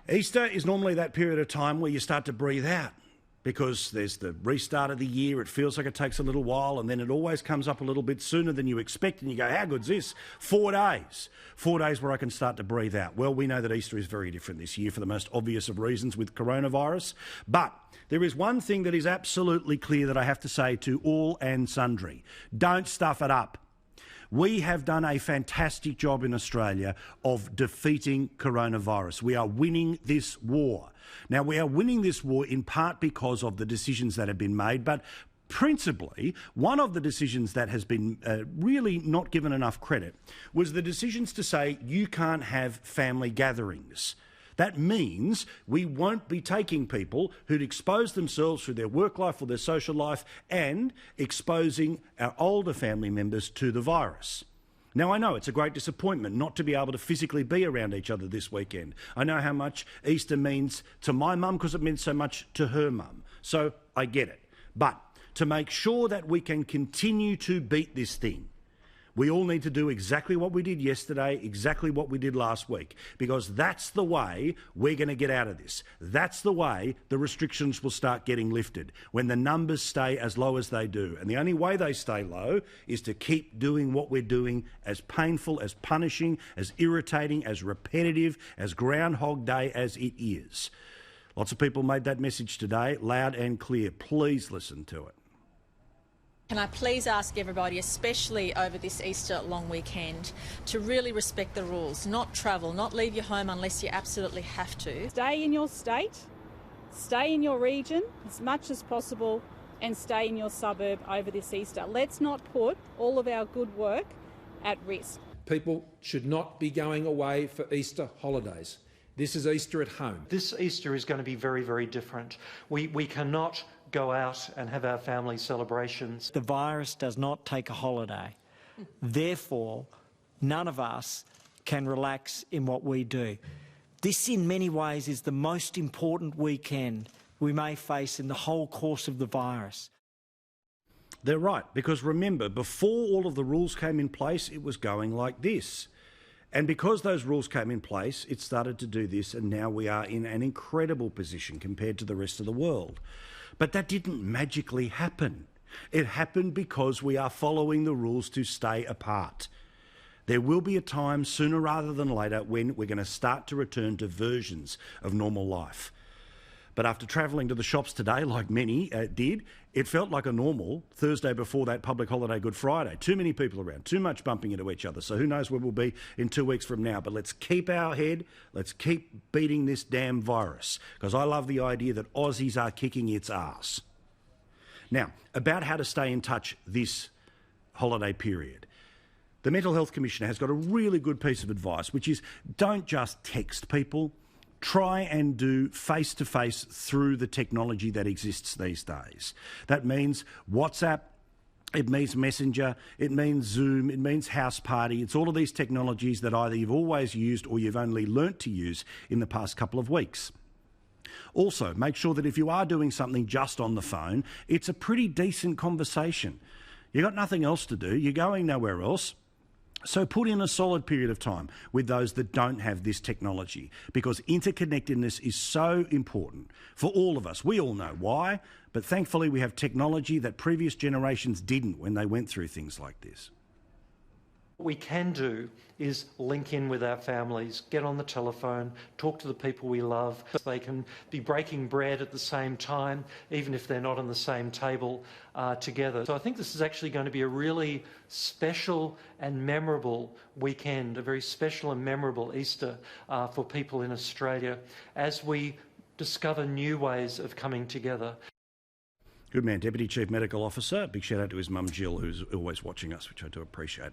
Easter is normally that period of time where you start to breathe out because there's the restart of the year. It feels like it takes a little while, and then it always comes up a little bit sooner than you expect, and you go, how good's this? 4 days. 4 days where I can start to breathe out. Well, we know that Easter is very different this year for the most obvious of reasons with coronavirus, but there is one thing that is absolutely clear that I have to say to all and sundry. Don't stuff it up. We have done a fantastic job in Australia of defeating coronavirus. We are winning this war. Now, we are winning this war in part because of the decisions that have been made, but principally, one of the decisions that has been really not given enough credit was the decisions to say you can't have family gatherings. That means we won't be taking people who'd exposed themselves through their work life or their social life and exposing our older family members to the virus. Now, I know it's a great disappointment not to be able to physically be around each other this weekend. I know how much Easter means to my mum because it meant so much to her mum. So I get it. But to make sure that we can continue to beat this thing, we all need to do exactly what we did yesterday, exactly what we did last week, because that's the way we're going to get out of this. That's the way the restrictions will start getting lifted, when the numbers stay as low as they do. And the only way they stay low is to keep doing what we're doing, as painful, as punishing, as irritating, as repetitive, as Groundhog Day as it is. Lots of people made that message today, loud and clear. Please listen to it. Can I please ask everybody, especially over this Easter long weekend, to really respect the rules, not travel, not leave your home unless you absolutely have to. Stay in your state, stay in your region as much as possible, and stay in your suburb over this Easter. Let's not put all of our good work at risk. People should not be going away for Easter holidays. This is Easter at home. This Easter is going to be very, very different. We cannot go out and have our family celebrations. The virus does not take a holiday. Therefore, none of us can relax in what we do. This, in many ways, is the most important weekend we may face in the whole course of the virus. They're right, because remember, before all of the rules came in place, it was going like this. And because those rules came in place, it started to do this, and now we are in an incredible position compared to the rest of the world. But that didn't magically happen. It happened because we are following the rules to stay apart. There will be a time sooner rather than later when we're going to start to return to versions of normal life. But after travelling to the shops today, like many did, it felt like a normal Thursday before that public holiday Good Friday. Too many people around, too much bumping into each other. So who knows where we'll be in 2 weeks from now. But let's keep our head, let's keep beating this damn virus, because I love the idea that Aussies are kicking its arse. Now, about how to stay in touch this holiday period. The Mental Health Commissioner has got a really good piece of advice, which is don't just text people. Try and do face-to-face through the technology that exists these days. That means WhatsApp, it means Messenger, it means Zoom, it means House Party. It's all of these technologies that either you've always used or you've only learnt to use in the past couple of weeks. Also, make sure that if you are doing something just on the phone, it's a pretty decent conversation. You've got nothing else to do, you're going nowhere else. So put in a solid period of time with those that don't have this technology, because interconnectedness is so important for all of us. We all know why, but thankfully we have technology that previous generations didn't when they went through things like this. What we can do is link in with our families, get on the telephone, talk to the people we love. They can be breaking bread at the same time, even if they're not on the same table together. So I think this is actually going to be a really special and memorable weekend, a very special and memorable Easter for people in Australia as we discover new ways of coming together. Good man, Deputy Chief Medical Officer. Big shout out to his mum Jill, who's always watching us, which I do appreciate.